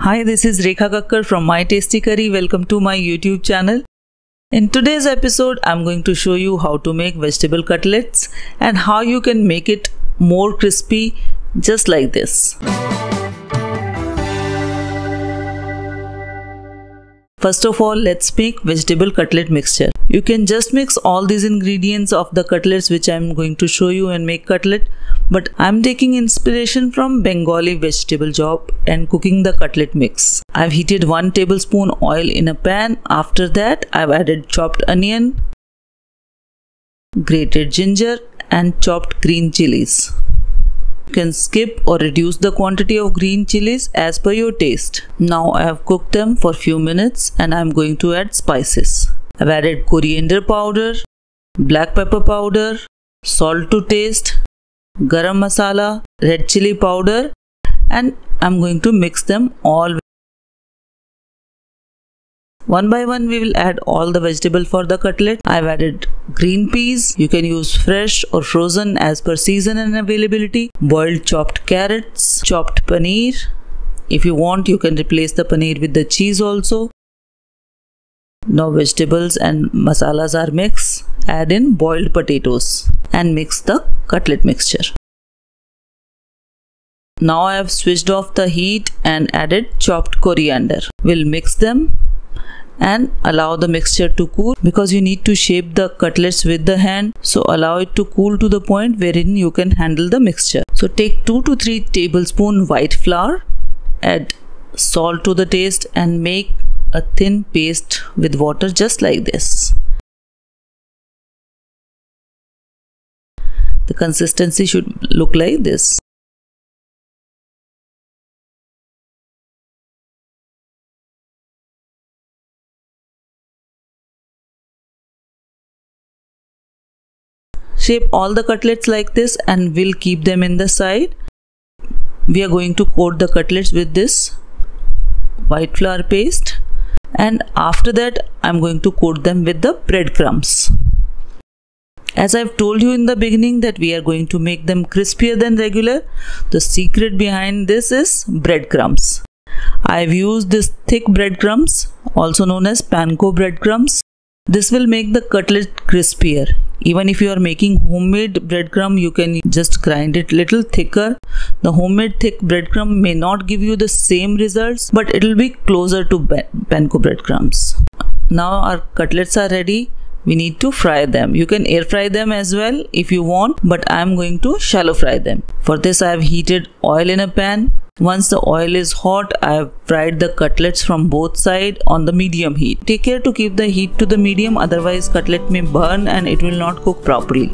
Hi, this is Rekha Kakkar from My Tasty Curry. Welcome to my YouTube channel. In today's episode, I'm going to show you how to make vegetable cutlets and how you can make it more crispy just like this. First of all, let's make vegetable cutlet mixture. You can just mix all these ingredients of the cutlets which I'm going to show you and make cutlet. But I'm taking inspiration from Bengali vegetable job and cooking the cutlet mix. I've heated 1 tablespoon oil in a pan. After that, I've added chopped onion, grated ginger and chopped green chilies. You can skip or reduce the quantity of green chilies as per your taste. Now I have cooked them for few minutes and I'm going to add spices. I've added coriander powder, black pepper powder, salt to taste, garam masala, red chili powder, and I'm going to mix them all. One by one we will add all the vegetable for the cutlet. I've added green peas. You can use fresh or frozen as per season and availability. Boiled chopped carrots, chopped paneer. If you want, you can replace the paneer with the cheese also. Now vegetables and masalas are mixed. Add in boiled potatoes and mix the cutlet mixture. Now I have switched off the heat and added chopped coriander. We'll mix them and allow the mixture to cool because you need to shape the cutlets with the hand, so allow it to cool to the point wherein you can handle the mixture. So take 2 to 3 tablespoons white flour, add salt to the taste and make a thin paste with water just like this. The consistency should look like this. Shape all the cutlets like this and we'll keep them in the side. We are going to coat the cutlets with this white flour paste and after that I'm going to coat them with the breadcrumbs. As I've told you in the beginning that we are going to make them crispier than regular, the secret behind this is breadcrumbs. I've used this thick breadcrumbs, also known as panko breadcrumbs. This will make the cutlet crispier. Even if you are making homemade breadcrumb, you can just grind it little thicker. The homemade thick breadcrumb may not give you the same results, but it will be closer to panko breadcrumbs. Now our cutlets are ready. We need to fry them. You can air fry them as well if you want, but I am going to shallow fry them. For this I have heated oil in a pan. Once the oil is hot, I have fried the cutlets from both sides on the medium heat. Take care to keep the heat to the medium, otherwise cutlet may burn and it will not cook properly.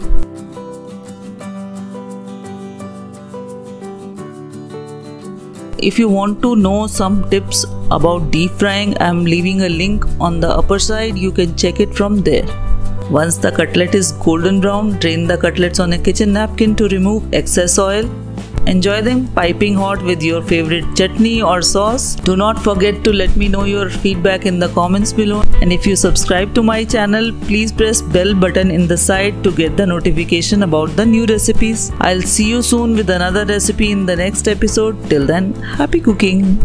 If you want to know some tips about deep frying, I am leaving a link on the upper side. You can check it from there. Once the cutlet is golden brown, drain the cutlets on a kitchen napkin to remove excess oil. Enjoy them piping hot with your favorite chutney or sauce. Do not forget to let me know your feedback in the comments below. And if you subscribe to my channel, please press bell button in the side to get the notification about the new recipes. I'll see you soon with another recipe in the next episode. Till then, happy cooking!